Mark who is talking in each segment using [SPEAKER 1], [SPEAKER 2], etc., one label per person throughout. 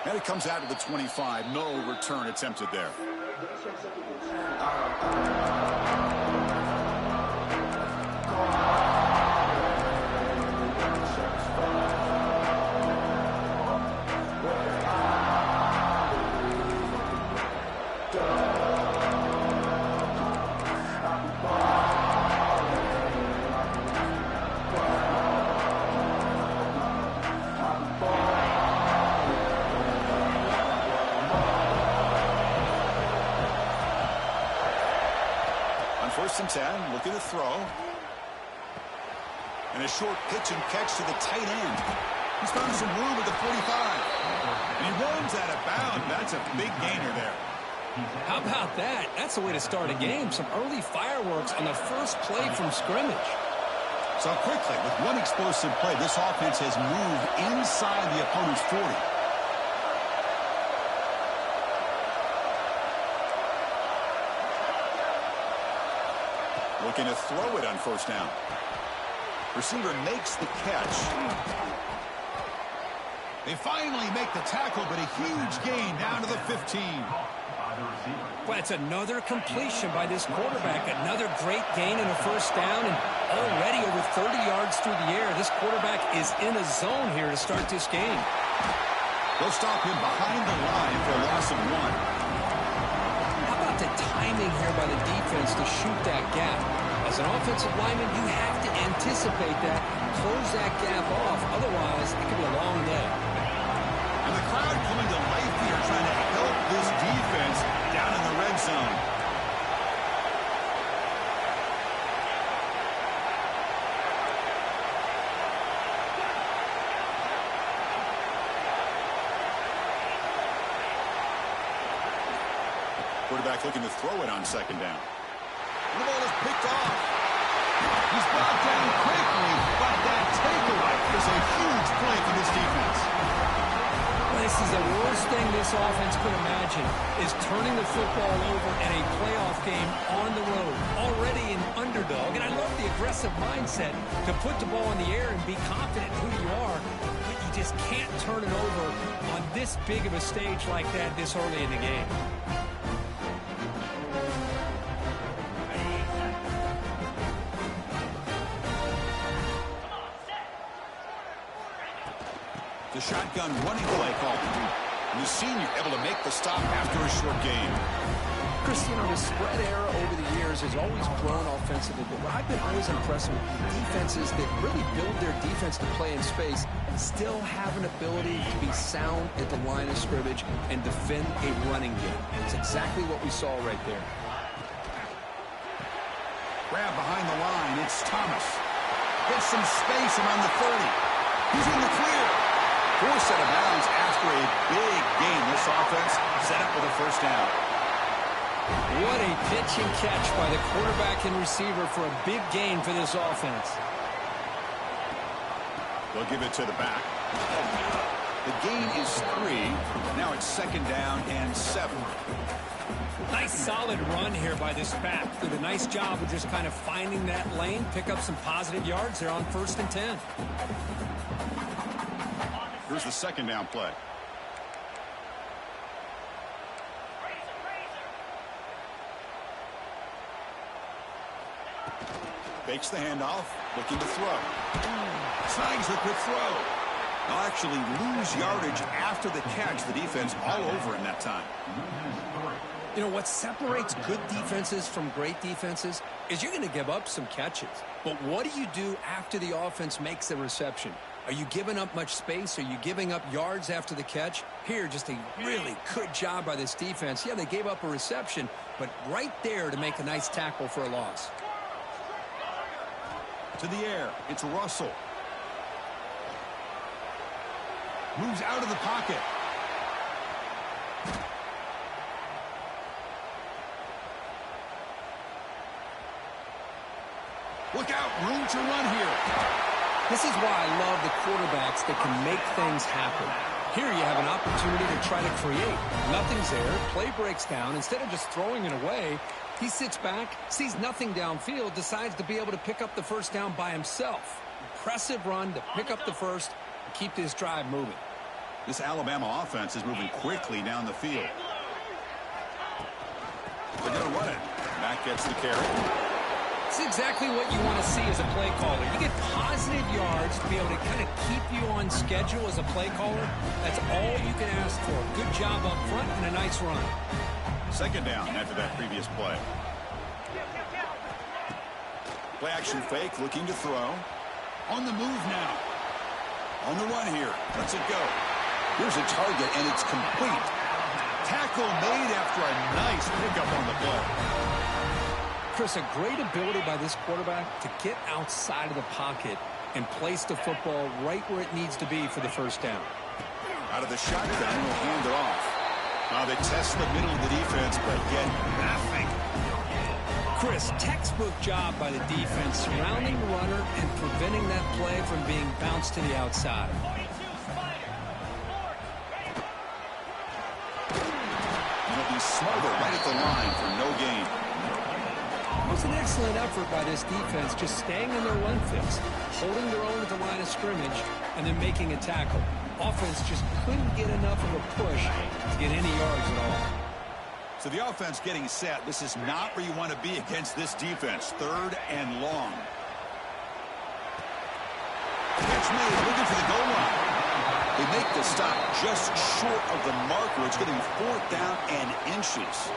[SPEAKER 1] And it comes out to the 25. No return attempted there. First and 10, looking to throw. And a short pitch and catch to the tight end. He's found some room at the 45. And he runs out of bounds. That's a big gainer there.
[SPEAKER 2] How about that? That's the way to start a game. Some early fireworks on the first play from scrimmage.
[SPEAKER 1] So quickly, with one explosive play, this offense has moved inside the opponent's 40. Looking to throw it on first down. Receiver makes the catch. They finally make the tackle, but a huge gain down to the 15.
[SPEAKER 2] Well, it's another completion by this quarterback. Another great gain and a first down, and already over 30 yards through the air. This quarterback is in a zone here to start this game.
[SPEAKER 1] They'll stop him behind the line for a loss of 1.
[SPEAKER 2] The timing here by the defense to shoot that gap. As an offensive lineman, you have to anticipate that, close that gap off. Otherwise, it could be a long day.
[SPEAKER 1] And the crowd coming to life here, trying to help this defense down in the red zone. Quarterback looking to throw it on second down. And the ball is picked off. He's brought down quickly, but that takeaway is a huge play for this defense.
[SPEAKER 2] Well, this is the worst thing this offense could imagine, is turning the football over in a playoff game on the road. Already an underdog, and I love the aggressive mindset to put the ball in the air and be confident in who you are, but you just can't turn it over on this big of a stage like that this early in the game.
[SPEAKER 1] The shotgun running play call. And the senior able to make the stop after a short gain.
[SPEAKER 2] Christian, the spread era over the years has always grown offensively, but what I've been always impressed with defenses that really build their defense to play in space still have an ability to be sound at the line of scrimmage and defend a running game. It's exactly what we saw right there.
[SPEAKER 1] Grab behind the line. It's Thomas. Gets some space around the 30. He's in the clear. Forced out of bounds after a big gain. This offense set up with a first down.
[SPEAKER 2] What a pitch and catch by the quarterback and receiver for a big gain for this offense.
[SPEAKER 1] They'll give it to the back. The gain is 3. Now it's second down and 7.
[SPEAKER 2] Nice solid run here by this back. Did a nice job of just kind of finding that lane, pick up some positive yards there on first and 10.
[SPEAKER 1] Here's the second down play. Fakes the handoff, looking to throw. Snags the quick throw. They'll actually lose yardage after the catch. The defense all over him that time.
[SPEAKER 2] You know, what separates good defenses from great defenses is you're going to give up some catches. But what do you do after the offense makes the reception? Are you giving up much space? Are you giving up yards after the catch? Here, just a really good job by this defense. Yeah, they gave up a reception, but right there to make a nice tackle for a loss.
[SPEAKER 1] To the air, it's Russell. Moves out of the pocket. Look out, room to run here.
[SPEAKER 2] This is why I love the quarterbacks that can make things happen. Here you have an opportunity to try to create. Nothing's there. Play breaks down. Instead of just throwing it away, he sits back, sees nothing downfield, decides to be able to pick up the first down by himself. Impressive run to pick up the first and keep this drive moving.
[SPEAKER 1] This Alabama offense is moving quickly down the field. They're going to run it. Matt gets the carry.
[SPEAKER 2] It's exactly what you want to see as a play caller. You get positive yards to be able to kind of keep you on schedule as a play caller. That's all you can ask for. Good job up front and a nice run.
[SPEAKER 1] Second down after that previous play. Play action fake, looking to throw. On the move now. On the run here. Lets it go. Here's a target, and it's complete. Tackle made after a nice pickup on the play.
[SPEAKER 2] Chris, a great ability by this quarterback to get outside of the pocket and place the football right where it needs to be for the first down.
[SPEAKER 1] Out of the shotgun, will hand it off. Now they test the middle of the defense, but get nothing.
[SPEAKER 2] Chris, textbook job by the defense surrounding the runner and preventing that play from being bounced to the outside.
[SPEAKER 1] It'll be smothered right at the line for no gain.
[SPEAKER 2] It was an excellent effort by this defense, just staying in their run fix, holding their own at the line of scrimmage, and then making a tackle. Offense just couldn't get enough of a push to get any yards at all.
[SPEAKER 1] So the offense getting set. This is not where you want to be against this defense. Third and long. Catch made, looking for the goal line. They make the stop just short of the marker. It's getting 4th down and inches.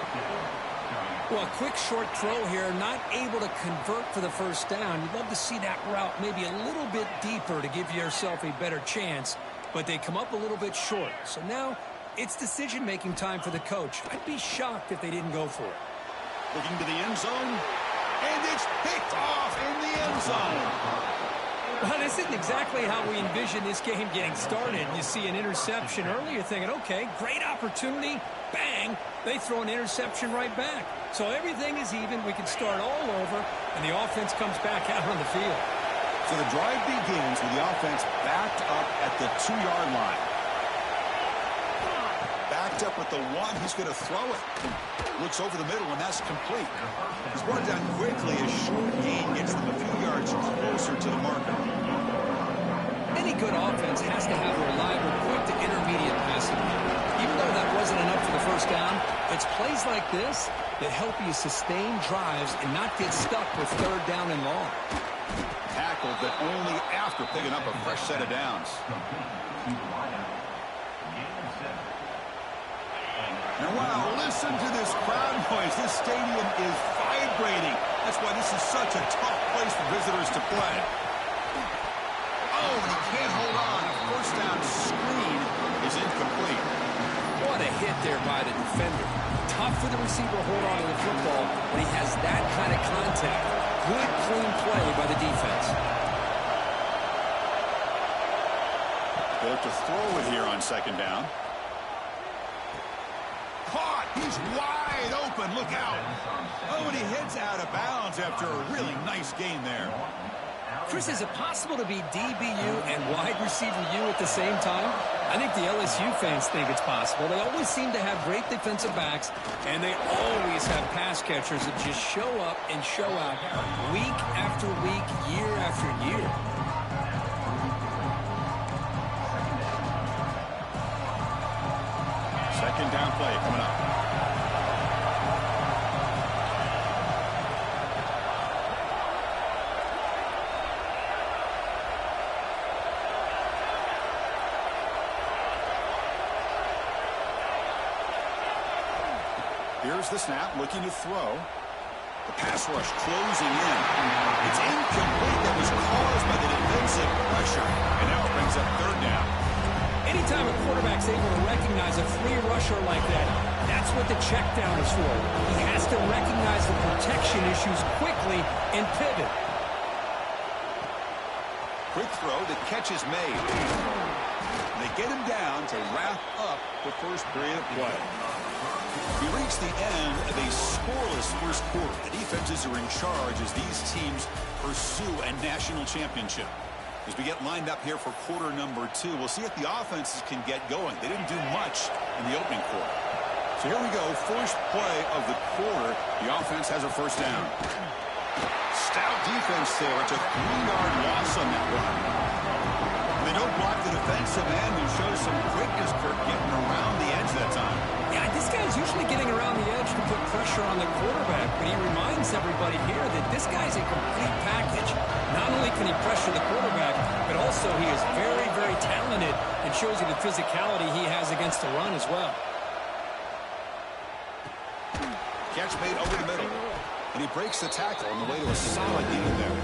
[SPEAKER 2] Well, a quick short throw here, not able to convert for the first down. You'd love to see that route maybe a little bit deeper to give yourself a better chance, but they come up a little bit short. So now it's decision-making time for the coach. I'd be shocked if they didn't go for it.
[SPEAKER 1] Looking to the end zone, and it's picked off in the end zone.
[SPEAKER 2] Well, this isn't exactly how we envision this game getting started. You see an interception early, you're thinking, okay, great opportunity, bang, they throw an interception right back. So everything is even, we can start all over, and the offense comes back out on the field.
[SPEAKER 1] So the drive begins with the offense backed up at the 2-yard line. Backed up with the 1, he's going to throw it. Looks over the middle, and that's complete. He's brought down quickly. A short gain gets them a few yards closer to the marker.
[SPEAKER 2] Any good offense has to have a reliable, quick to intermediate passing game. Even though that wasn't enough for the first down, it's plays like this that help you sustain drives and not get stuck with 3rd down and long.
[SPEAKER 1] Tackled, but only after picking up a fresh set of downs. Now, wow, listen to this crowd noise. This stadium is vibrating. That's why this is such a tough place for visitors to play. Oh, and he can't hold on. A first down screen is incomplete.
[SPEAKER 2] What a hit there by the defender. Tough for the receiver to hold on to the football when he has that kind of contact. Good, clean play by the defense.
[SPEAKER 1] They look to throw it here on 2nd down. Caught. He's wide open. Look out. Oh, and he heads out of bounds after a really nice gain there.
[SPEAKER 2] Chris, is it possible to be DBU and wide receiver U at the same time? I think the LSU fans think it's possible. They always seem to have great defensive backs, and they always have pass catchers that just show up and show out week after week, year after year.
[SPEAKER 1] Second down play coming up. Here's the snap, looking to throw. The pass rush closing in. It's incomplete. That was caused by the defensive pressure. And now it brings up 3rd down.
[SPEAKER 2] Anytime a quarterback's able to recognize a free rusher like that, that's what the check down is for. He has to recognize the protection issues quickly and pivot.
[SPEAKER 1] Quick throw, the catch is made. They get him down to wrap up the first period of play. We reach the end of a scoreless first quarter. The defenses are in charge as these teams pursue a national championship. As we get lined up here for quarter number 2, we'll see if the offenses can get going. They didn't do much in the opening quarter. So here we go, first play of the quarter. The offense has a first down. Stout defense there. It's a 3-yard loss on that run. And They don't block the defensive end, who shows some quickness, Kirk, getting around the edge that time.
[SPEAKER 2] Yeah, this guy's usually getting around the edge to put pressure on the quarterback, but he reminds everybody here that this guy's a complete package. Not only can he pressure the quarterback, but also he is very, very talented and shows you the physicality he has against the run as well.
[SPEAKER 1] Catch made over the middle, and he breaks the tackle on the way to a solid gain there.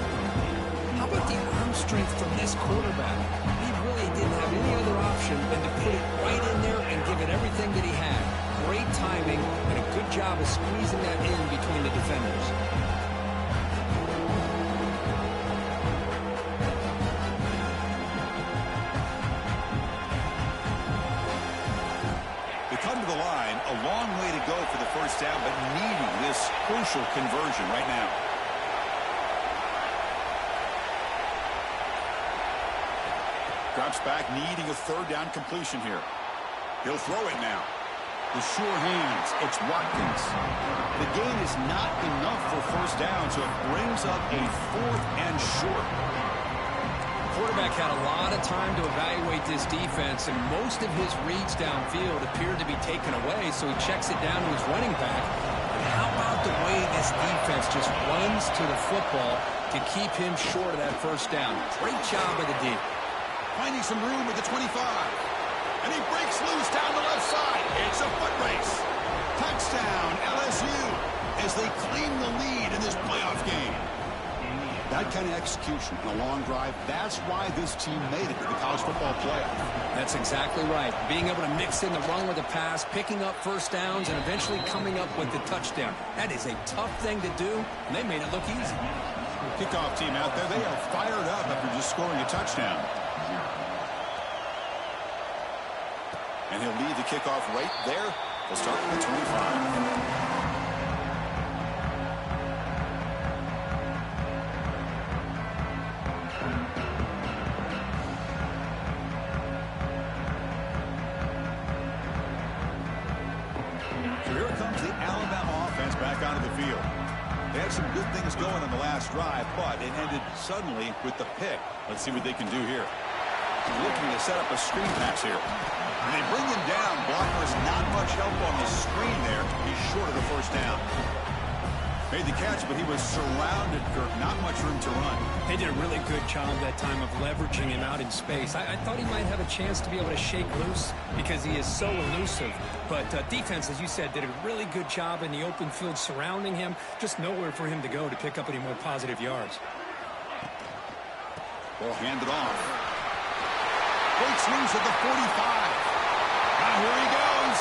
[SPEAKER 2] How about the arm strength from this quarterback? He really didn't have any other option than to put it right in there and give it everything that he had. Great timing and a good job of squeezing that in between the defenders.
[SPEAKER 1] They come to the line, a long way to go for the first down, but needing this crucial conversion right now. Drops back, needing a third down completion here. He'll throw it now. The sure hands, it's Watkins. The gain is not enough for first down, so it brings up a 4th and short.
[SPEAKER 2] Quarterback had a lot of time to evaluate this defense, and most of his reads downfield appeared to be taken away, so he checks it down to his running back. And how about the way this defense just runs to the football to keep him short of that first down? Great job of the D.
[SPEAKER 1] Finding some room at the 25. And he breaks loose down the left side. It's a foot race. Touchdown, LSU, as they claim the lead in this playoff game. That kind of execution in a long drive, that's why this team made it to the college football playoff.
[SPEAKER 2] That's exactly right. Being able to mix in the run with the pass, picking up first downs, and eventually coming up with the touchdown. That is a tough thing to do, and they made it look easy.
[SPEAKER 1] Kickoff team out there, they are fired up after just scoring a touchdown. And he'll lead the kickoff right there. He'll start with the 25. So here comes the Alabama offense back onto the field. They had some good things going on the last drive, but it ended suddenly with the pick. Let's see what they can do here. Looking to set up a screen pass here. And they bring him down. Blocker has not much help on the screen there. He's short of the first down. Made the catch, but he was surrounded, Kirk. Not much room to run.
[SPEAKER 2] They did a really good job that time of leveraging him out in space. I thought he might have a chance to be able to shake loose because he is so elusive. But defense, as you said, did a really good job in the open field surrounding him. Just nowhere for him to go to pick up any more positive yards.
[SPEAKER 1] Ball handed off. Breaks loose at the 45. Now here he goes.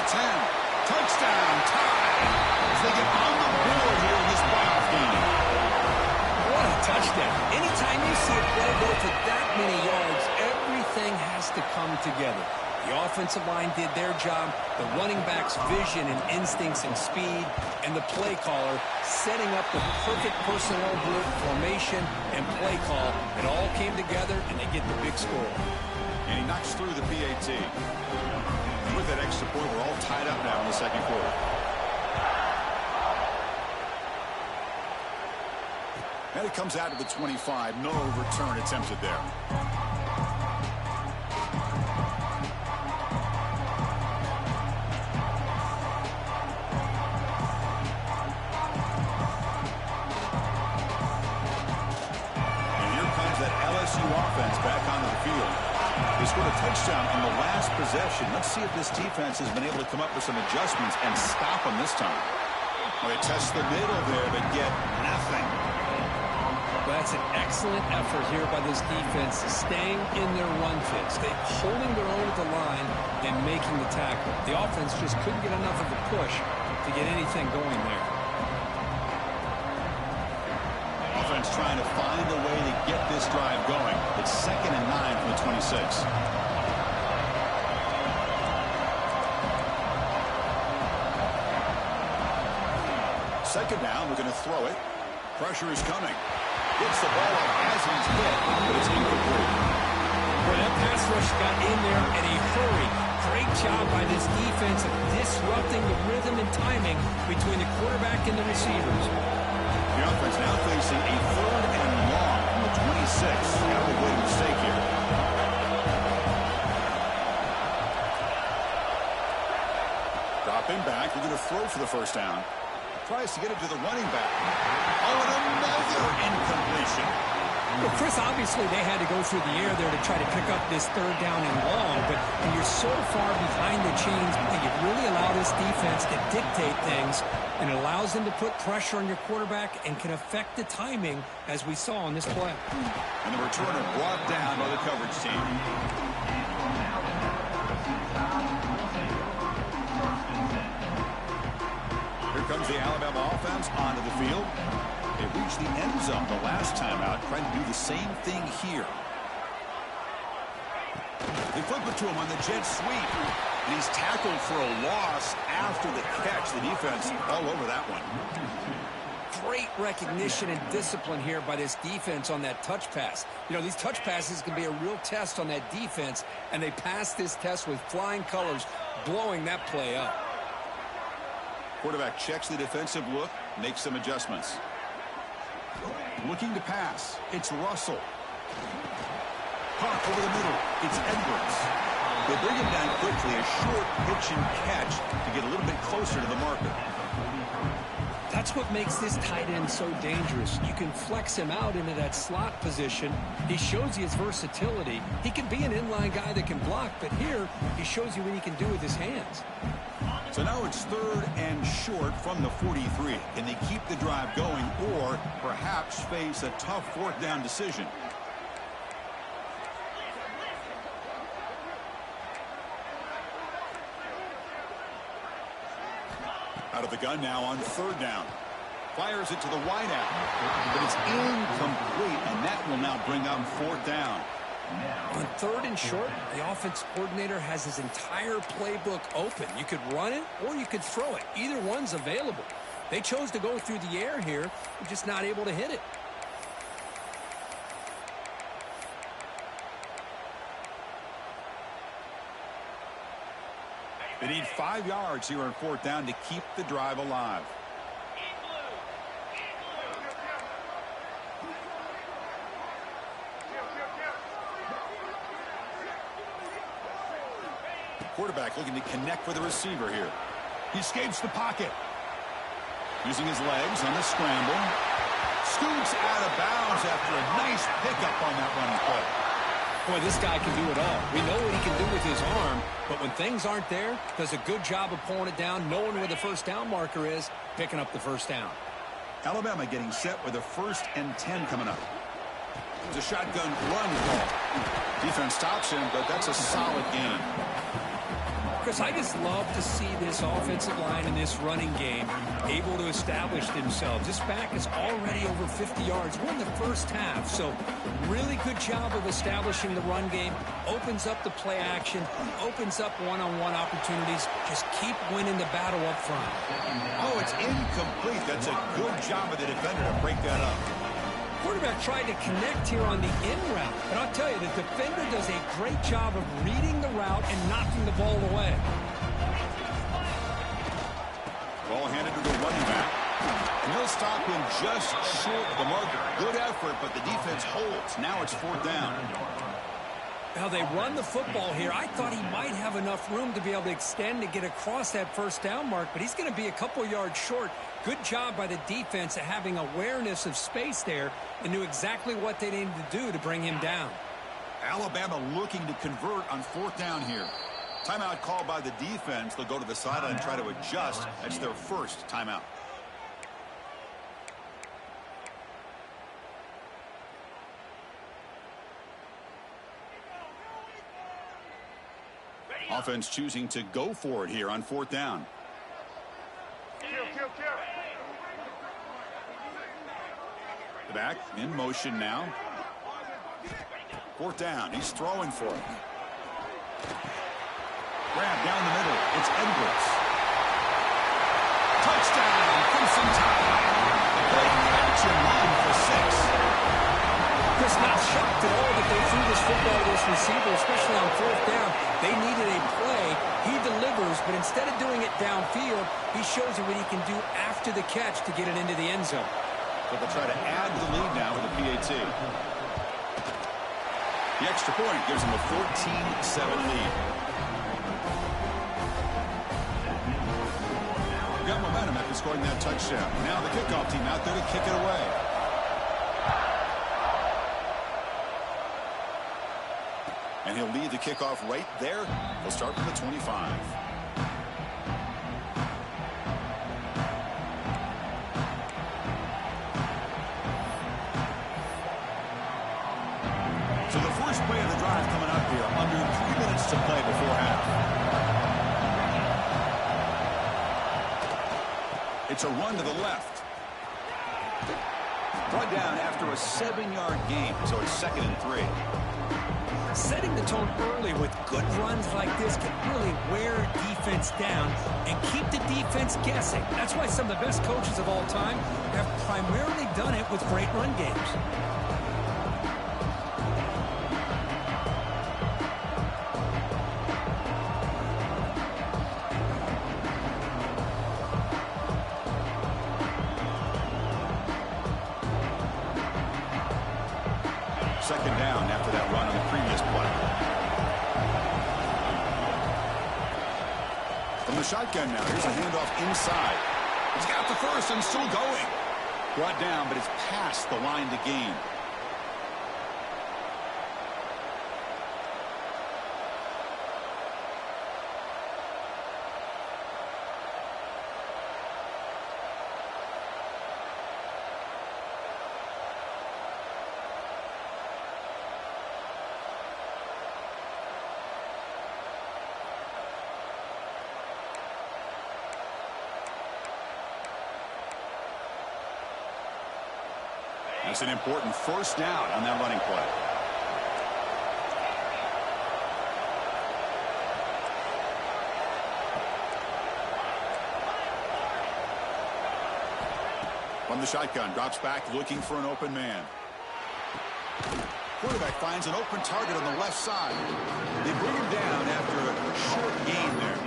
[SPEAKER 1] The 10. Touchdown. Tie. As they get on the board here in this playoff game.
[SPEAKER 2] What a touchdown. Anytime you see a play go for that many yards, everything has to come together. The offensive line did their job, the running back's vision and instincts and speed, and the play caller setting up the perfect personnel group, formation, and play call. It all came together, and they get the big score.
[SPEAKER 1] And he knocks through the PAT. And with that extra point, we're all tied up now in the second quarter. And it comes out to the 25. No return attempted there. Offense back onto the field. They scored a touchdown on the last possession. Let's see if this defense has been able to come up with some adjustments and stop them this time. Well, they test the middle there, but get nothing.
[SPEAKER 2] Well, that's an excellent effort here by this defense, staying in their run fits. They're holding their own at the line and making the tackle. The offense just couldn't get enough of a push to get anything going there.
[SPEAKER 1] Offense trying to find a way to get this drive going. It's 2nd and 9 from the 26. Second down, we're going to throw it. Pressure is coming. Gets the ball up as he's hit, but it's incomplete.
[SPEAKER 2] Well, that pass rush got in there in a hurry. Great job by this defense of disrupting the rhythm and timing between the quarterback and the receivers.
[SPEAKER 1] The offense now facing a 3rd and long from the 26. Got to avoid a mistake go for the first down. Tries to get it to the running back. Oh, and another incompletion.
[SPEAKER 2] Well, Chris, obviously they had to go through the air there to try to pick up this third down and long, but when you're so far behind the chains, you really allow this defense to dictate things, and it allows them to put pressure on your quarterback and can affect the timing, as we saw on this play.
[SPEAKER 1] And the returner brought down by the coverage team. Here comes the Alabama offense onto the field. They reached the end zone the last time out, trying to do the same thing here. They flip it to him on the jet sweep. And he's tackled for a loss after the catch. The defense all over that one.
[SPEAKER 2] Great recognition and discipline here by this defense on that touch pass. You know, these touch passes can be a real test on that defense, and they passed this test with flying colors, blowing that play up.
[SPEAKER 1] Quarterback checks the defensive look, makes some adjustments. Looking to pass. It's Russell. Hawk over the middle. It's Edwards. They bring him down quickly. A short pitch and catch to get a little bit closer to the marker.
[SPEAKER 2] That's what makes this tight end so dangerous. You can flex him out into that slot position. He shows you his versatility. He can be an inline guy that can block, but here he shows you what he can do with his hands.
[SPEAKER 1] So now it's 3rd and short from the 43. Can they keep the drive going or perhaps face a tough 4th down decision? Out of the gun now on 3rd down. Fires it to the wideout, but it's incomplete, and that will now bring up 4th down.
[SPEAKER 2] On 3rd and short, the offense coordinator has his entire playbook open. You could run it or you could throw it. Either one's available. They chose to go through the air here. They're just not able to hit it.
[SPEAKER 1] They need 5 yards here on 4th down to keep the drive alive. Quarterback looking to connect with the receiver here. He escapes the pocket. Using his legs on the scramble. Scoots out of bounds after a nice pickup on that running play.
[SPEAKER 2] Boy, this guy can do it all. We know what he can do with his arm, but when things aren't there, does a good job of pulling it down, knowing where the first down marker is, picking up the first down.
[SPEAKER 1] Alabama getting set with a 1st and 10 coming up. It's a shotgun run call. Defense stops him, but that's a solid gain.
[SPEAKER 2] Chris, I just love to see this offensive line in this running game able to establish themselves. This back is already over 50 yards. We're in the first half, so really good job of establishing the run game. Opens up the play action, opens up one-on-one opportunities. Just keep winning the battle up front.
[SPEAKER 1] Oh, it's incomplete. That's a good job of the defender to break that up.
[SPEAKER 2] Quarterback tried to connect here on the in route, but I'll tell you, the defender does a great job of reading the route and knocking the ball away.
[SPEAKER 1] Ball handed to the running back. And he'll stop him just short of the marker. Good effort, but the defense holds. Now it's 4th down.
[SPEAKER 2] Now they run the football here. I thought he might have enough room to be able to extend to get across that first down mark, but he's going to be a couple yards short. Good job by the defense at having awareness of space there and knew exactly what they needed to do to bring him down.
[SPEAKER 1] Alabama looking to convert on 4th down here. Timeout called by the defense. They'll go to the sideline and try to adjust. That's their first timeout. Offense choosing to go for it here on 4th down. The back in motion now. 4th down. He's throwing for it. Grab down the middle. It's Edwards. Touchdown. Crimson Tide. They catch him line for 6.
[SPEAKER 2] Chris, not shocked at all that they threw this football to this receiver, especially on 4th down. They needed a play. He delivers, but instead of doing it downfield, he shows you what he can do after the catch to get it into the end zone.
[SPEAKER 1] But they'll try to add the lead now with a PAT. The extra point gives them a 14-7 lead. We've got scoring that touchdown. Now the kickoff team out there to kick it away. And he'll lead the kickoff right there. He'll start from the 25. So the first play of the drive coming up here. Under 3 minutes to play before half. It's a run to the left. Brought down after a 7-yard gain. So it's 2nd and 3.
[SPEAKER 2] Setting the tone early with good runs like this can really wear defense down and keep the defense guessing. That's why some of the best coaches of all time have primarily done it with great run games.
[SPEAKER 1] Second down after that run on the previous play. From the shotgun now, here's a handoff inside. He's got the first and still going. Brought down, but it's past the line to gain. That's an important first down on that running play. From the shotgun, drops back looking for an open man. Quarterback finds an open target on the left side. They bring him down after a short gain there.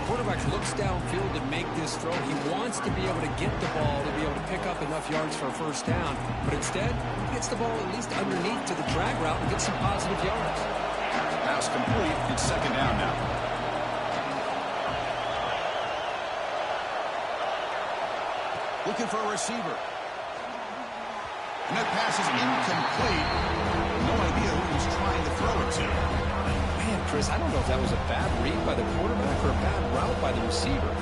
[SPEAKER 2] Quarterback looks downfield to make this throw. He wants to be able to get the ball to be able to pick up enough yards for a first down. But instead, he gets the ball at least underneath to the drag route and gets some positive yards.
[SPEAKER 1] Pass complete. It's 2nd down now. Looking for a receiver. And that pass is incomplete. No idea who he's trying to throw it to.
[SPEAKER 2] Man, Chris, I don't know if that was a bad read by the quarterback or a bad route by the receiver.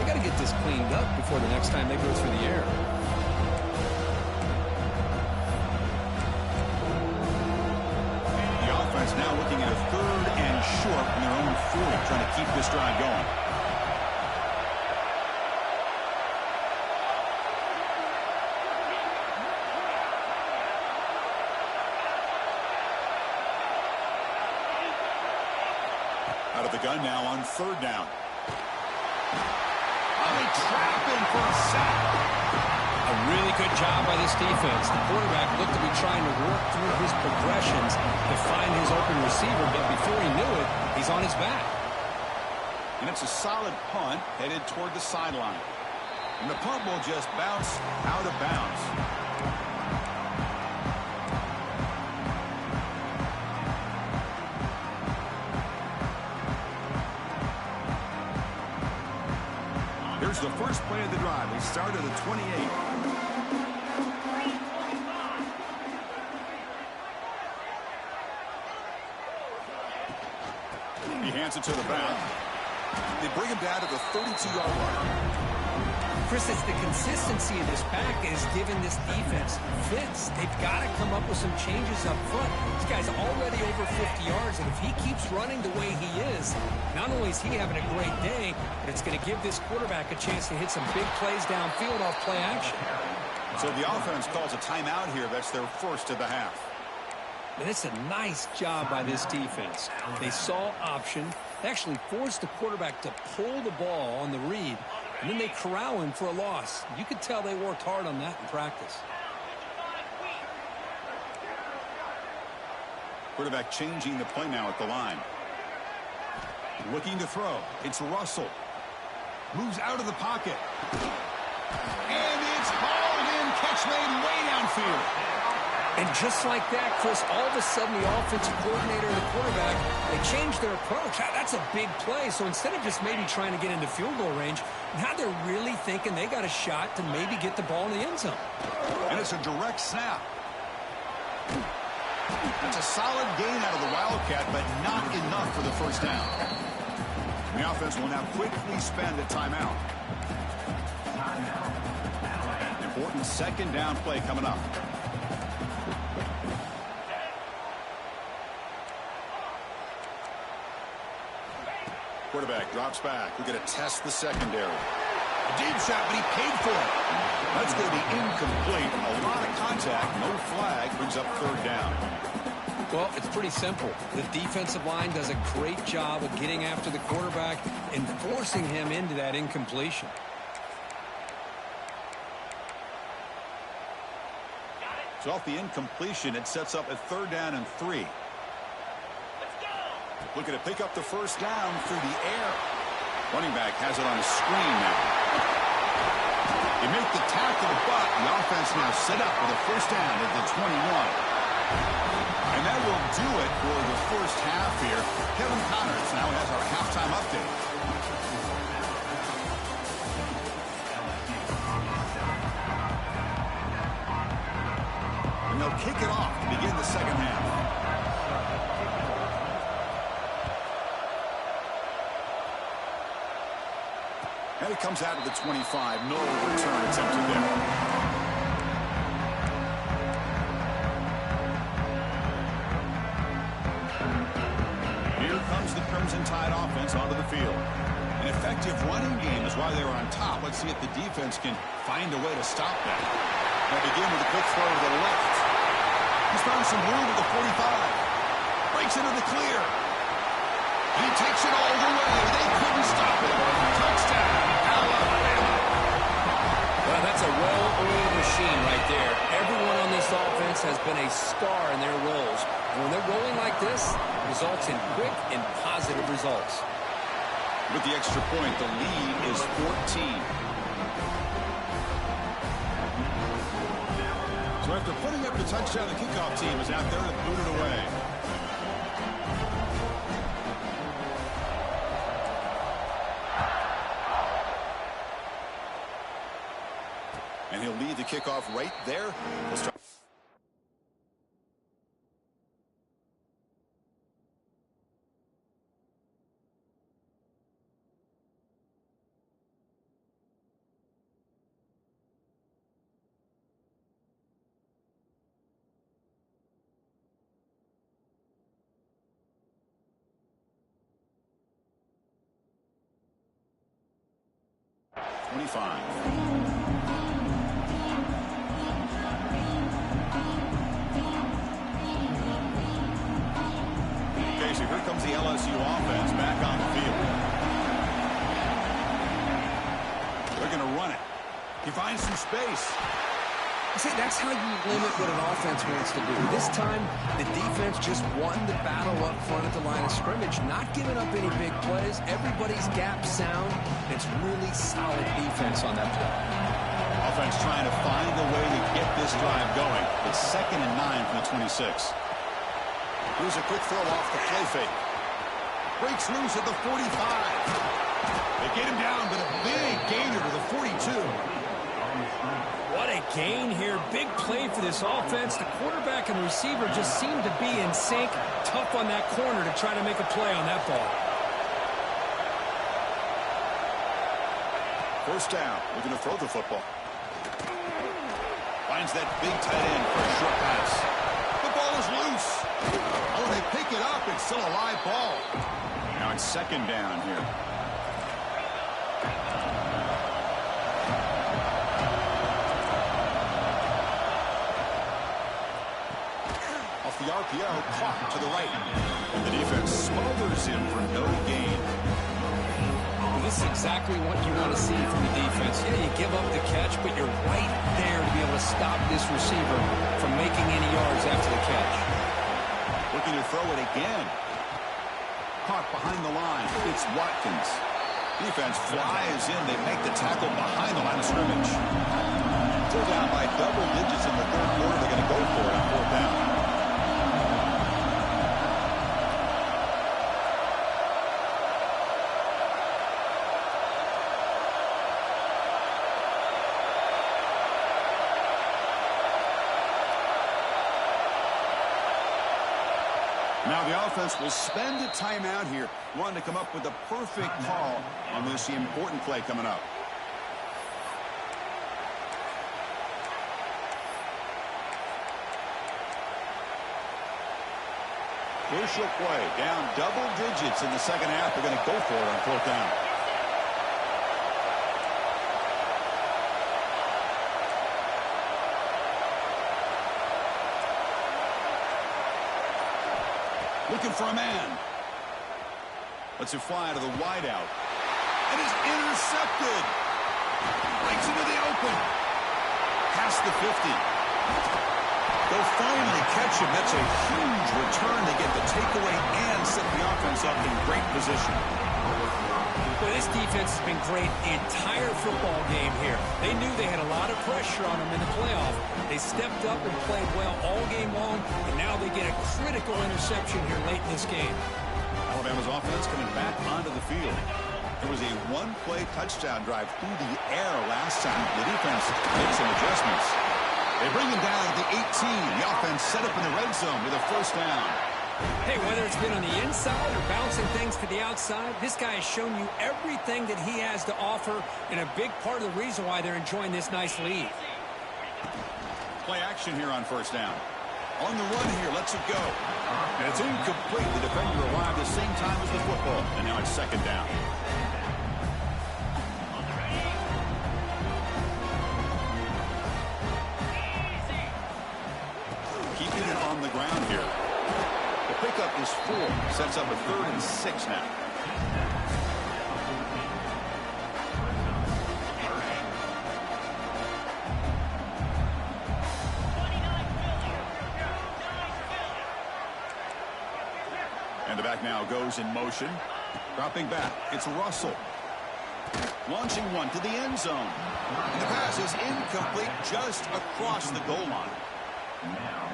[SPEAKER 2] They got to get this cleaned up before the next time they go through the air.
[SPEAKER 1] The offense now looking at a 3rd and short from their own 40, trying to keep this drive going. Out of the gun now on 3rd down. Oh, they trap him for a sack.
[SPEAKER 2] A really good job by this defense. The quarterback looked to be trying to work through his progressions to find his open receiver, but before he knew it, he's on his back.
[SPEAKER 1] And it's a solid punt headed toward the sideline. And the punt will just bounce out of bounds. Here's the first play of the drive. They start at the 28. He hands it to the back. They bring him down to the 32-yard line.
[SPEAKER 2] Chris, it's the consistency of this pack that has given this defense fits. They've got to come up with some changes up front. This guy's already over 50 yards, and if he keeps running the way he is, not only is he having a great day, but it's going to give this quarterback a chance to hit some big plays downfield off play action.
[SPEAKER 1] So the offense calls a timeout here. That's their first of the half.
[SPEAKER 2] And it's a nice job by this defense. They saw option. They actually forced the quarterback to pull the ball on the read, and then they corral him for a loss. You could tell they worked hard on that in practice.
[SPEAKER 1] Quarterback changing the play now at the line. Looking to throw. It's Russell. Moves out of the pocket. And it's hauled in. Catch made way downfield.
[SPEAKER 2] And just like that, Chris, all of a sudden the offensive coordinator and the quarterback, they changed their approach. That's a big play. So instead of just maybe trying to get into field goal range, now they're really thinking they got a shot to maybe get the ball in the end zone.
[SPEAKER 1] And it's a direct snap. That's a solid gain out of the Wildcat, but not enough for the first down. The offense will now quickly spend a timeout. Important second down play coming up. Quarterback drops back. We're going to test the secondary. A deep shot, but he paid for it. That's going to be incomplete. A lot of contact. No flag. Brings up third down.
[SPEAKER 2] Well, it's pretty simple. The defensive line does a great job of getting after the quarterback and forcing him into that incompletion.
[SPEAKER 1] So off the incompletion, it sets up a third down and 3. Looking to pick up the first down through the air. Running back has it on a screen now. They make the tackle, but the offense now set up with a first down at the 21. And that will do it for the first half here. Kevin Connors now has our halftime update. And they'll kick it off to begin the second half. And it comes out of the 25. No return attempted there. Here comes the Crimson Tide offense onto the field. An effective running game is why they were on top. Let's see if the defense can find a way to stop that. They begin with a quick throw to the left. He's found some room at the 45. Breaks into the clear. He takes it all the way. They couldn't stop it. Touchdown, Alabama.
[SPEAKER 2] Well, that's a well-oiled machine right there. Everyone on this offense has been a star in their roles. And when they're rolling like this, it results in quick and positive results.
[SPEAKER 1] With the extra point, the lead is 14. So after putting up the touchdown, the kickoff team is out there to boot it away. And he'll lead the kickoff right there. We'll start. Okay, so here comes the LSU offense back on the field. They're going to run it. He finds some space.
[SPEAKER 2] See, that's how you limit what an offense wants to do. This time, the defense just won the battle up front at the line of scrimmage, not giving up any big plays. Everybody's gap sound. It's really solid defense on that play.
[SPEAKER 1] Offense trying to find a way to get this drive going. It's 2nd and 9 from the 26. Here's a quick throw off the play fake. Breaks loose at the 45. They get him down, but a big gainer to the 42.
[SPEAKER 2] What a gain here. Big play for this offense. The quarterback and receiver just seem to be in sync. Tough on that corner to try to make a play on that ball.
[SPEAKER 1] First down. Looking to throw the football. Finds that big tight end for a short pass. The ball is loose. Oh, they pick it up. It's still a live ball. Now it's 2nd down here. The RPO caught to the right. And the defense smothers him for no gain.
[SPEAKER 2] Well, this is exactly what you want to see from the defense. Yeah, you give up the catch, but you're right there to be able to stop this receiver from making any yards after the catch.
[SPEAKER 1] Looking to throw it again. Caught behind the line. It's Watkins. Defense flies in. They make the tackle behind the line of scrimmage. Still down by double digits in the 3rd quarter. They're going to go for it on 4th Now the offense will spend a timeout here, wanting to come up with the perfect call on this important play coming up. Crucial play, down double digits in the second half. They're going to go for it on fourth down. Looking for a man. Lets it fly to the wideout. And is intercepted. Breaks into the open. Past the 50. They'll finally catch him. That's a huge return. They get the takeaway and set the offense up in great position.
[SPEAKER 2] Well, this defense has been great the entire football game here. They knew they had a lot of pressure on them in the playoff. They stepped up and played well all game long, and now they get a critical interception here late in this game.
[SPEAKER 1] Alabama's offense coming back onto the field. There was a one-play touchdown drive through the air last time. The defense made some adjustments. They bring him down at the 18. The offense set up in the red zone with a first down.
[SPEAKER 2] Hey, whether it's been on the inside or bouncing things to the outside, this guy has shown you everything that he has to offer, and a big part of the reason why they're enjoying this nice lead.
[SPEAKER 1] Play action here on first down. On the run here, lets it go. And it's incomplete. The defender arrived the same time as the football, and now it's second down. Keeping it on the ground here. The pickup is 4. Sets up a 3rd and 6 now. And the back now goes in motion. Dropping back. It's Russell. Launching one to the end zone. And the pass is incomplete just across the goal line.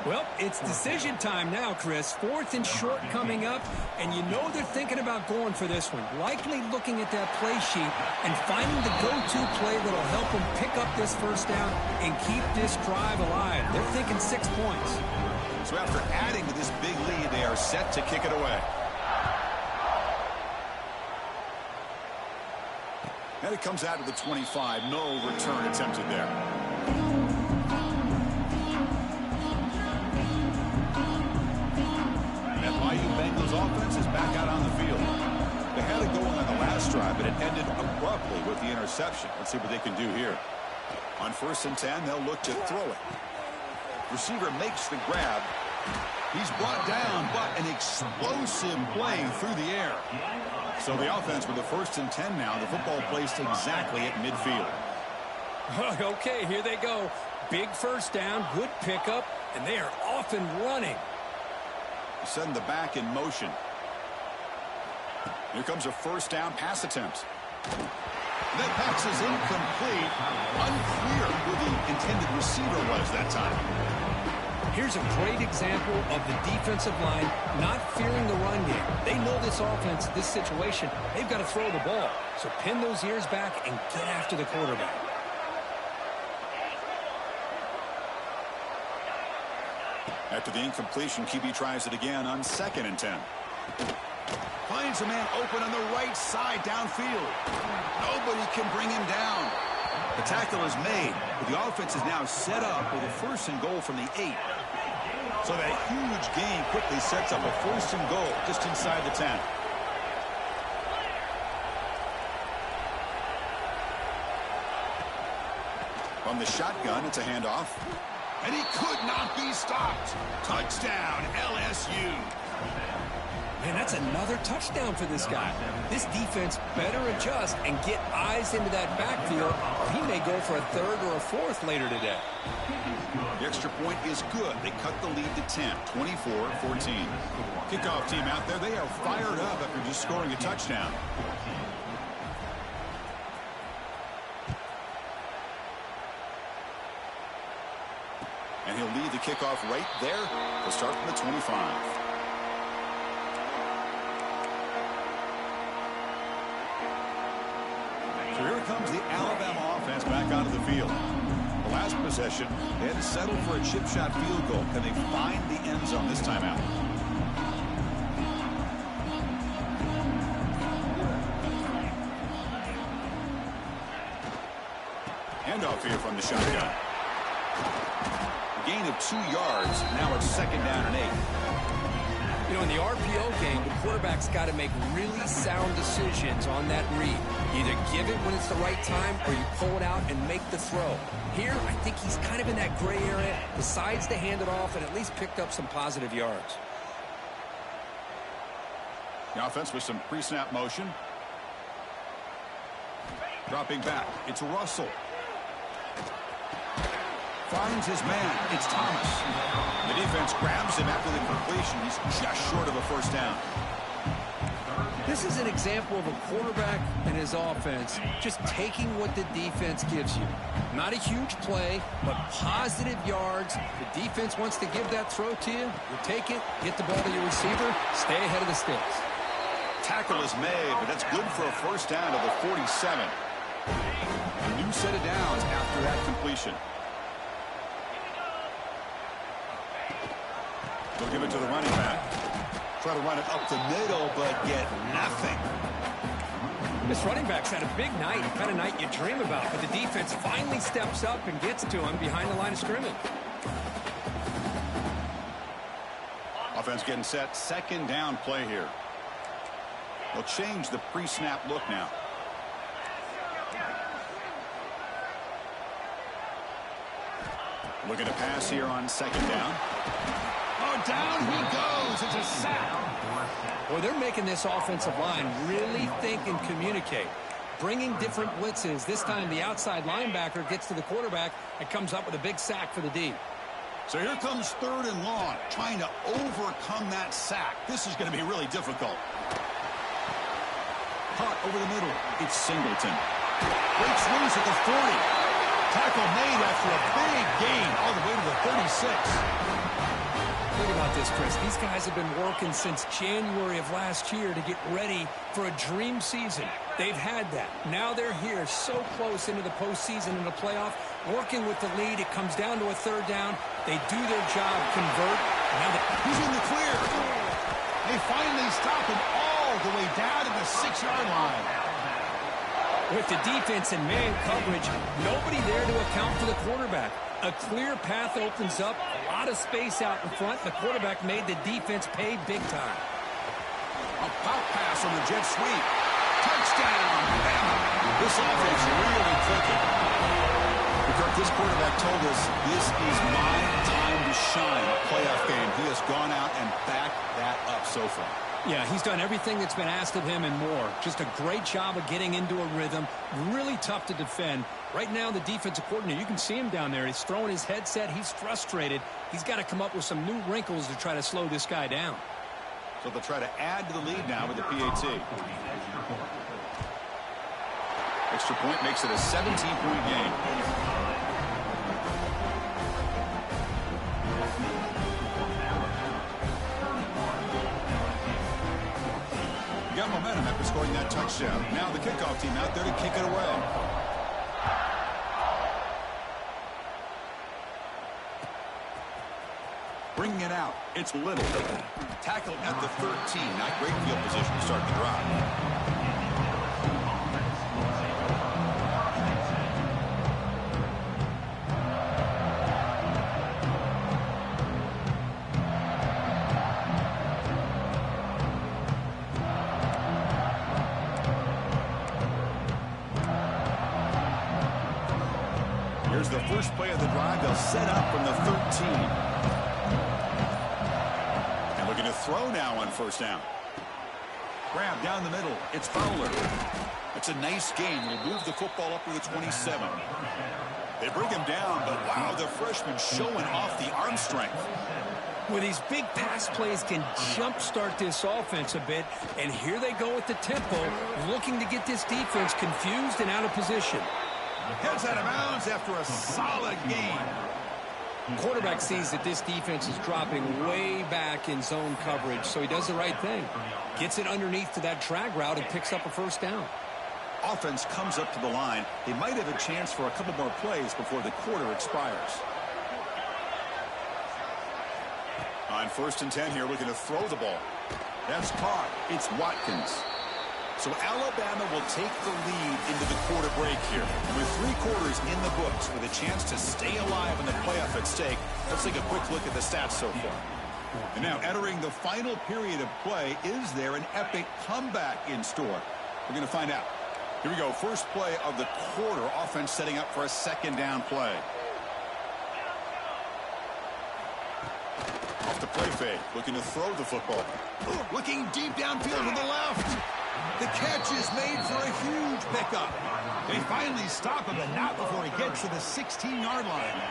[SPEAKER 2] Well, it's decision time now, Chris. 4th and short coming up, and you know they're thinking about going for this one. Likely looking at that play sheet and finding the go-to play that'll help them pick up this first down and keep this drive alive. They're thinking 6 points.
[SPEAKER 1] So after adding to this big lead, they are set to kick it away. And it comes out to the 25. No return attempted there. Bengals offense is back out on the field. They had it going on the last drive, but it ended abruptly with the interception. Let's see what they can do here. On 1st and 10, they'll look to throw it. Receiver makes the grab. He's brought down, but an explosive play through the air. So the offense with the 1st and 10 now. The football placed exactly at midfield.
[SPEAKER 2] Okay, here they go. Big first down, good pickup, and they are off and running.
[SPEAKER 1] Send the back in motion. Here comes a first down pass attempt. That pass is incomplete. Unclear who the intended receiver was that time.
[SPEAKER 2] Here's a great example of the defensive line not fearing the run game. They know this offense, this situation, they've got to throw the ball. So pin those ears back and get after the quarterback.
[SPEAKER 1] After the incompletion, QB tries it again on 2nd and 10. Finds a man open on the right side downfield. Nobody can bring him down. The tackle is made, but the offense is now set up with a 1st and goal from the 8. So that huge gain quickly sets up a 1st and goal just inside the 10. From the shotgun, it's a handoff. And he could not be stopped. Touchdown, LSU.
[SPEAKER 2] Man, that's another touchdown for this guy. This defense better adjust and get eyes into that backfield, or he may go for a 3rd or a 4th later today.
[SPEAKER 1] The extra point is good. They cut the lead to 10, 24-14. Kickoff team out there, they are fired up after just scoring a touchdown. And he'll lead the kickoff right there. He'll start from the 25. So here comes the Alabama offense back onto the field. The last possession, they had to settle for a chip shot field goal. Can they find the end zone this time out? handoff here from the shotgun. A gain of 2 yards. Now it's 2nd down and 8.
[SPEAKER 2] You know, in the RPO game, the quarterback's got to make really sound decisions on that read. Either give it when it's the right time or you pull it out and make the throw. Here, I think he's kind of in that gray area, decides to hand it off and at least picked up some positive yards.
[SPEAKER 1] The offense with some pre-snap motion. Dropping back. It's Russell. Finds his man. It's Thomas. The defense grabs him after the completion. He's just short of a 1st down.
[SPEAKER 2] This is an example of a quarterback and his offense just taking what the defense gives you. Not a huge play, but positive yards. The defense wants to give that throw to you. You take it, get the ball to your receiver, stay ahead of the sticks.
[SPEAKER 1] Tackle is made, but that's good for a 1st down to the 47. A new set of downs after that completion. They'll give it to the running back. Try to run it up the middle, but get nothing.
[SPEAKER 2] This running back's had a big night, the kind of night you dream about, but the defense finally steps up and gets to him behind the line of scrimmage.
[SPEAKER 1] Offense getting set. 2nd down play here. They'll change the pre-snap look now. Looking to pass here on 2nd down. Oh, down he goes. It's a sack.
[SPEAKER 2] Well, they're making this offensive line really think and communicate. Bringing different blitzes. This time the outside linebacker gets to the quarterback and comes up with a big sack for the D.
[SPEAKER 1] So here comes 3rd and long, trying to overcome that sack. This is going to be really difficult. Caught over the middle. It's Singleton. Great swings at the 40. Tackle made after a big gain all the way to the 36.
[SPEAKER 2] Think about this, Chris. These guys have been working since January of last year to get ready for a dream season. They've had that. Now they're here so close into the postseason and the playoff, working with the lead. It comes down to a 3rd down. They do their job, convert. Now
[SPEAKER 1] he's in the clear. They finally stop him all the way down to the 6-yard line.
[SPEAKER 2] With the defense and man coverage, nobody there to account for the quarterback. A clear path opens up, a lot of space out in front. The quarterback made the defense pay big time.
[SPEAKER 1] A pop pass on the jet sweep. Touchdown, Bama. This offense really clicking. Because this quarterback told us this is my time to shine. A playoff game. He has gone out and backed that up so far.
[SPEAKER 2] Yeah, he's done everything that's been asked of him and more. Just a great job of getting into a rhythm. Really tough to defend. Right now, the defensive coordinator, you can see him down there. He's throwing his headset. He's frustrated. He's got to come up with some new wrinkles to try to slow this guy down.
[SPEAKER 1] So they'll try to add to the lead now with the PAT. Extra point makes it a 17-point game. Got momentum after scoring that touchdown. Now the kickoff team out there to kick it away. Bringing it out, it's Little. Tackled at the 13. Not great field position to start the drive. Here's the first play of the drive. They'll set up from the 13. And looking to throw now on 1st down. Grab down the middle. It's Fowler. It's a nice gain. Will move the football up to the 27. They bring him down, but wow, the freshman showing off the arm strength.
[SPEAKER 2] Well, these big pass plays can jumpstart this offense a bit, and here they go with the tempo, looking to get this defense confused and out of position.
[SPEAKER 1] Heads out of bounds after a solid gain.
[SPEAKER 2] Quarterback sees that this defense is dropping way back in zone coverage, so he does the right thing. Gets it underneath to that drag route and picks up a 1st down.
[SPEAKER 1] Offense comes up to the line. They might have a chance for a couple more plays before the quarter expires. On 1st and 10 here, looking to throw the ball. That's caught. It's Watkins. So Alabama will take the lead into the quarter break here. And with 3 quarters in the books with a chance to stay alive in the playoff at stake, let's take a quick look at the stats so far. And now entering the final period of play, is there an epic comeback in store? We're going to find out. Here we go. First play of the quarter. Offense setting up for a second down play. Off the play fake. Looking to throw the football. Ooh, looking deep downfield to the left. The catch is made for a huge pickup. They finally stop him, but not before he gets to the 16-yard line.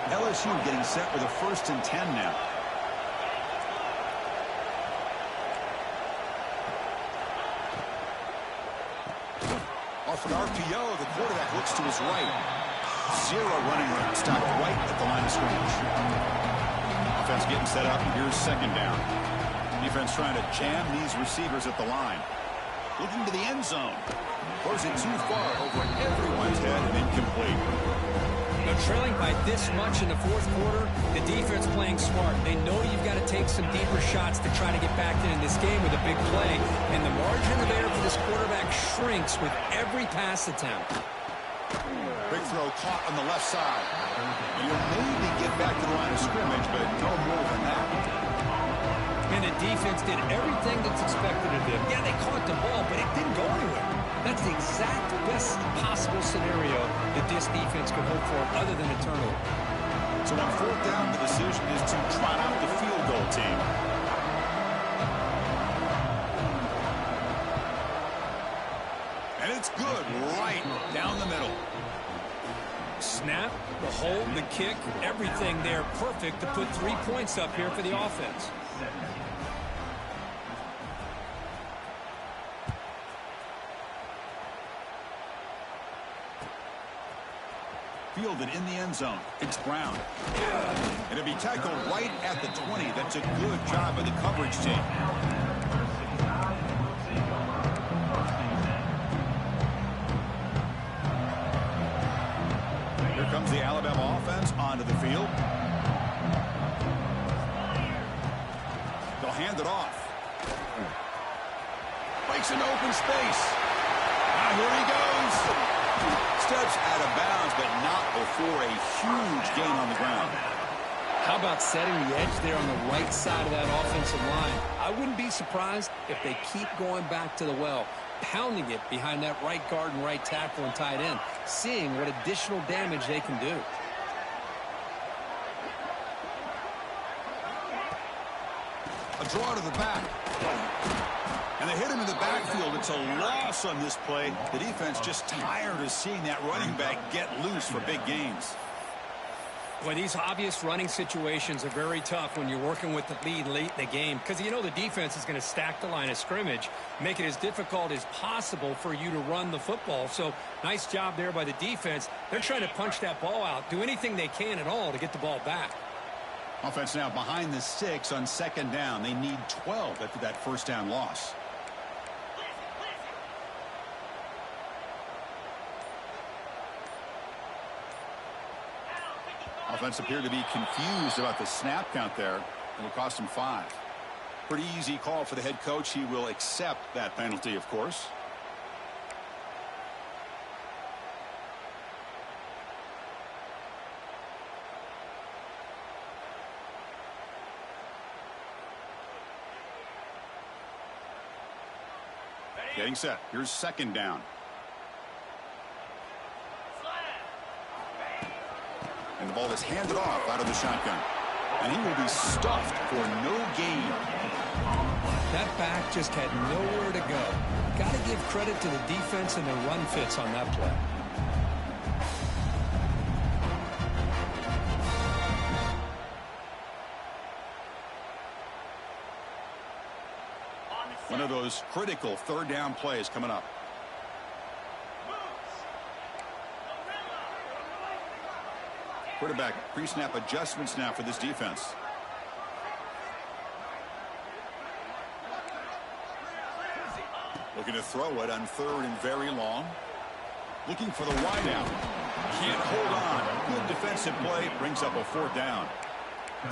[SPEAKER 1] LSU getting set with a 1st and 10 now. Off an RPO, the quarterback looks to his right. 0 running room, stopped right at the line of scrimmage. Offense getting set up, and here's second down. Defense trying to jam these receivers at the line. Looking to the end zone. Throws it too far over everyone's head and incomplete.
[SPEAKER 2] They're trailing by this much in the 4th quarter. The defense playing smart. They know you've got to take some deeper shots to try to get back in this game with a big play. And the margin of error for this quarterback shrinks with every pass attempt.
[SPEAKER 1] Big throw caught on the left side. And you'll maybe get back to the line of scrimmage, but no more than that.
[SPEAKER 2] And the defense did everything that's expected of them. Yeah, they caught the ball, but it didn't go anywhere. That's the exact best possible scenario that this defense could hope for other than a turnover.
[SPEAKER 1] So on 4th down, the decision is to trot out the field goal team. And it's good right down the middle.
[SPEAKER 2] Snap, the hold, the kick, everything there perfect to put 3 points up here for the offense.
[SPEAKER 1] Fielded in the end zone. It's Brown. And it'll be tackled right at the 20. That's a good job by the coverage team. Here comes the Alabama offense onto the field. They'll hand it off. Breaks into open space. Now here he goes. Steps out of bounds, but not before a huge gain on the ground.
[SPEAKER 2] How about setting the edge there on the right side of that offensive line? I wouldn't be surprised if they keep going back to the well, pounding it behind that right guard and right tackle and tight end, seeing what additional damage they can do.
[SPEAKER 1] A draw to the back. And they hit him in the backfield. It's a loss on this play. The defense just tired of seeing that running back get loose for big gains.
[SPEAKER 2] Well, these obvious running situations are very tough when you're working with the lead late in the game because you know the defense is going to stack the line of scrimmage, make it as difficult as possible for you to run the football. So nice job there by the defense. They're trying to punch that ball out, do anything they can at all to get the ball back.
[SPEAKER 1] Offense now behind the 6 on 2nd down. They need 12 after that 1st down loss. Offense appeared to be confused about the snap count there. It will cost him 5. Pretty easy call for the head coach. He will accept that penalty, of course. Getting set. Here's 2nd down. And the ball is handed off out of the shotgun. And he will be stuffed for no gain.
[SPEAKER 2] That back just had nowhere to go. Got to give credit to the defense and their run fits on that play.
[SPEAKER 1] One of those critical 3rd down plays coming up. Quarterback pre-snap adjustments now for this defense. Looking to throw it on 3rd and very long. Looking for the wideout. Can't hold on. Good defensive play. Brings up a 4th down.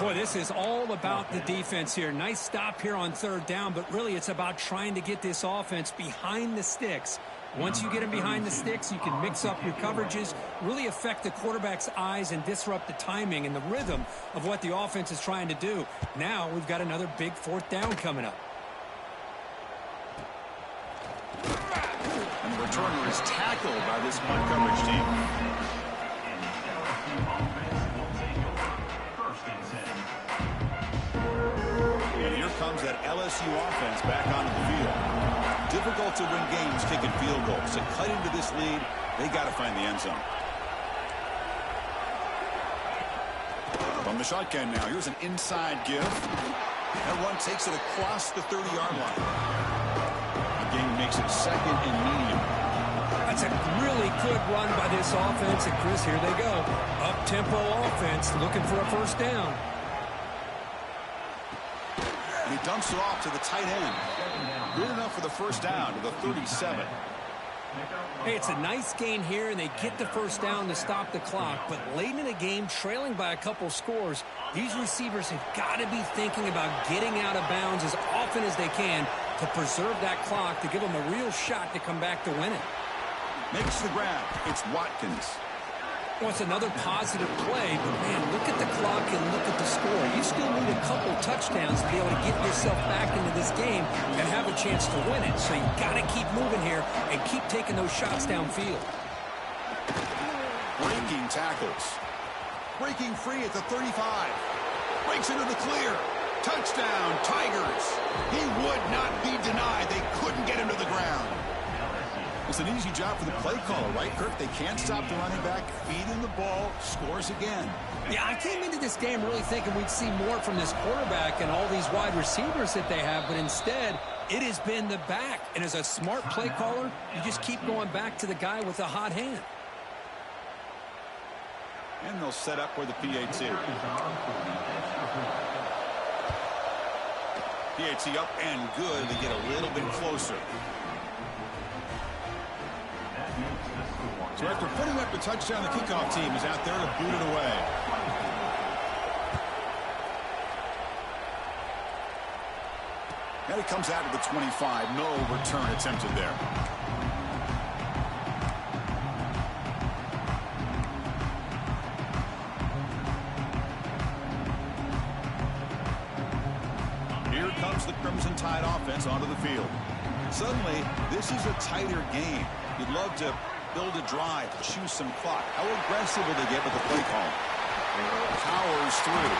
[SPEAKER 2] Boy, this is all about the defense here. Nice stop here on third down, but really it's about trying to get this offense behind the sticks. Once you get them behind the sticks, you can mix up your coverages, really affect the quarterback's eyes and disrupt the timing and the rhythm of what the offense is trying to do. Now we've got another big fourth down coming up.
[SPEAKER 1] And the returner is tackled by this punt coverage team. And here comes that LSU offense back onto the field. Difficult to win games kicking field goals. To cut into this lead, they got to find the end zone. From the shotgun now, here's an inside give. That one takes it across the 30-yard line. The game makes it second and medium.
[SPEAKER 2] That's a really good run by this offense. And, Chris, here they go. Up-tempo offense looking for a first down.
[SPEAKER 1] And he dumps it off to the tight end. Good enough for the first down to the 37.
[SPEAKER 2] Hey, it's a nice gain here, and they get the first down to stop the clock. But late in the game, trailing by a couple scores, these receivers have got to be thinking about getting out of bounds as often as they can to preserve that clock, to give them a real shot to come back to win it.
[SPEAKER 1] Makes the grab. It's Watkins.
[SPEAKER 2] Well, it's another positive play, but, man, look at the clock and look at the score. You still need a couple touchdowns to be able to get yourself back into this game and have a chance to win it. So you got to keep moving here and keep taking those shots downfield.
[SPEAKER 1] Breaking tackles. Breaking free at the 35. Breaks into the clear. Touchdown, Tigers. He would not be denied. They couldn't get him to the ground. It's an easy job for the play caller, right, Kirk? They can't stop the running back, feed him the ball, scores again.
[SPEAKER 2] Yeah, I came into this game really thinking we'd see more from this quarterback and all these wide receivers that they have, but instead, it has been the back. And as a smart play caller, you just keep going back to the guy with the hot hand.
[SPEAKER 1] And they'll set up for the PAT. PAT up and good. They get a little bit closer. So after putting up the touchdown, the kickoff team is out there to boot it away. And it comes out of the 25. No return attempted there. Here comes the Crimson Tide offense onto the field. Suddenly, this is a tighter game. You'd love to build a drive, choose some clock. How aggressive will they get with the play call? Powers through.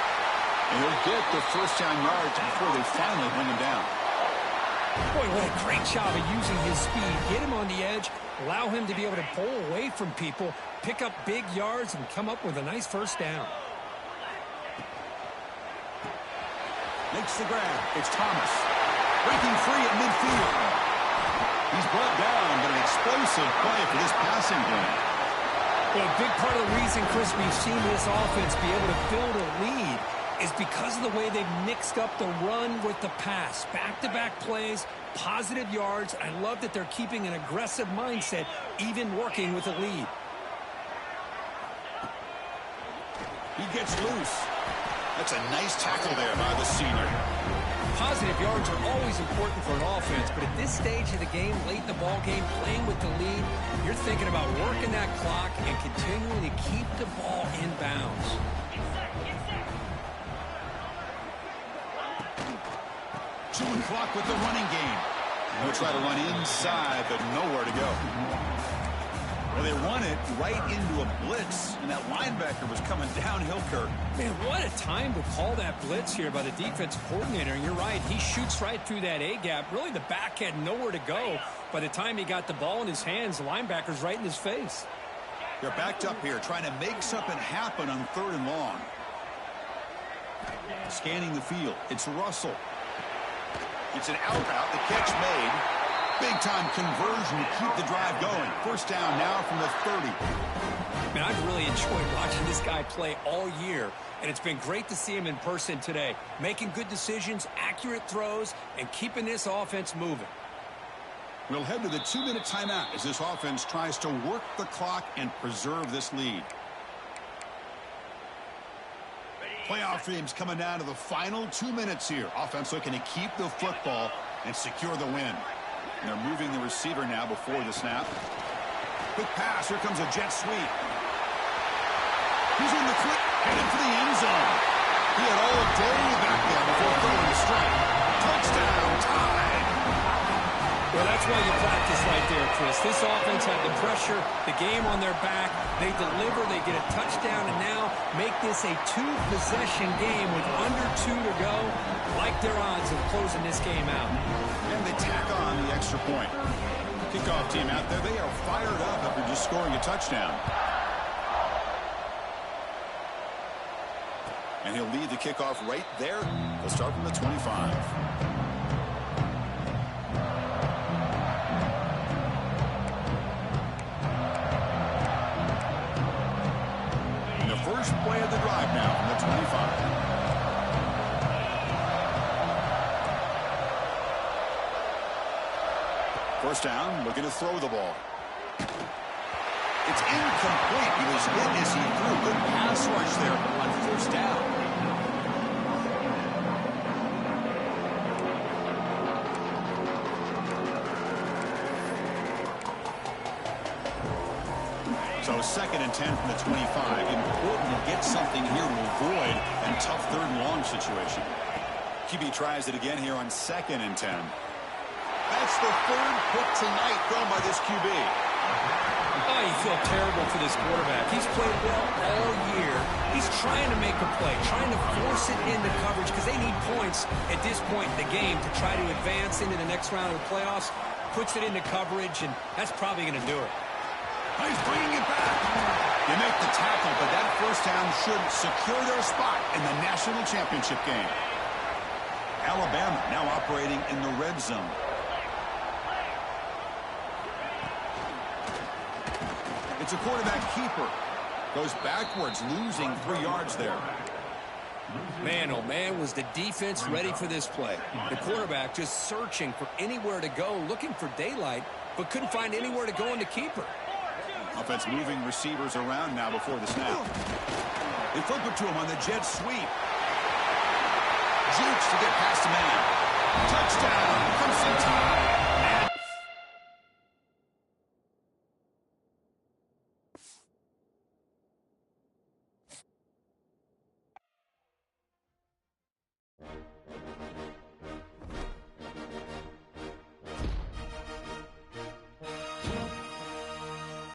[SPEAKER 1] And he'll get the first down yards before they finally bring him down.
[SPEAKER 2] Boy, what a great job of using his speed. Get him on the edge, allow him to be able to pull away from people, pick up big yards, and come up with a nice first down.
[SPEAKER 1] Makes the grab. It's Thomas. Breaking free at midfield. He's brought down, but an explosive play for this passing game.
[SPEAKER 2] Well, a big part of the reason, Chris, we've seen this offense be able to build a lead is because of the way they've mixed up the run with the pass. Back-to-back plays, positive yards. I love that they're keeping an aggressive mindset, even working with a lead.
[SPEAKER 1] He gets loose. That's a nice tackle there by the senior.
[SPEAKER 2] Positive yards are always important for an offense, but at this stage of the game, late in the ball game, playing with the lead, you're thinking about working that clock and continuing to keep the ball in bounds.
[SPEAKER 1] Chewing clock with the running game. They'll try to run inside, but nowhere to go. Well, they run it right into a blitz, and that linebacker was coming downhill, Kirk.
[SPEAKER 2] Man, what a time to call that blitz here by the defensive coordinator. And you're right, he shoots right through that A-gap. Really, the back had nowhere to go. By the time he got the ball in his hands, the linebacker's right in his face.
[SPEAKER 1] They're backed up here, trying to make something happen on 3rd and long. Scanning the field, it's Russell. It's an out route, the catch made. Big-time conversion to keep the drive going. First down now from the 30.
[SPEAKER 2] Man, I've really enjoyed watching this guy play all year, and it's been great to see him in person today. Making good decisions, accurate throws, and keeping this offense moving.
[SPEAKER 1] We'll head to the 2-minute timeout as this offense tries to work the clock and preserve this lead. Playoff dreams coming down to the final 2 minutes here. Offense looking to keep the football and secure the win. And they're moving the receiver now before the snap. Quick pass. Here comes a jet sweep. He's in the quick, headed for the end zone. He had all day back there before throwing the strike. Touchdown, tied.
[SPEAKER 2] Well, that's why you practice right there, Chris. This offense had the pressure, the game on their back. They deliver, they get a touchdown, and now make this a two-possession game with under 2 to go. Like their odds of closing this game out.
[SPEAKER 1] And they tack on the extra point. Kickoff team out there, they are fired up after just scoring a touchdown. And he'll lead the kickoff right there. They'll start from the 25. First play of the drive now from the 25. First down, looking to throw the ball. It's incomplete. He was hit as he threw. Good pass rush there on first down. So 2nd and 10 from the 25. Important to get something here to avoid a tough 3rd and long situation. QB tries it again here on 2nd and 10. That's the 3rd pick tonight thrown by this QB.
[SPEAKER 2] Oh, you feel terrible for this quarterback. He's played well all year. He's trying to make a play, trying to force it into coverage because they need points at this point in the game to try to advance into the next round of the playoffs. Puts it into coverage, and that's probably going to do it.
[SPEAKER 1] He's bringing it back. You make the tackle, but that first down should secure their spot in the national championship game. Alabama now operating in the red zone. It's a quarterback keeper. Goes backwards, losing 3 yards there.
[SPEAKER 2] Man, oh man, was the defense ready for this play. The quarterback just searching for anywhere to go, looking for daylight, but couldn't find anywhere to go in the keeper.
[SPEAKER 1] Offense moving receivers around now before the snap. They flip it to him on the jet sweep. Jukes to get past the man. Touchdown. Crimson Tide.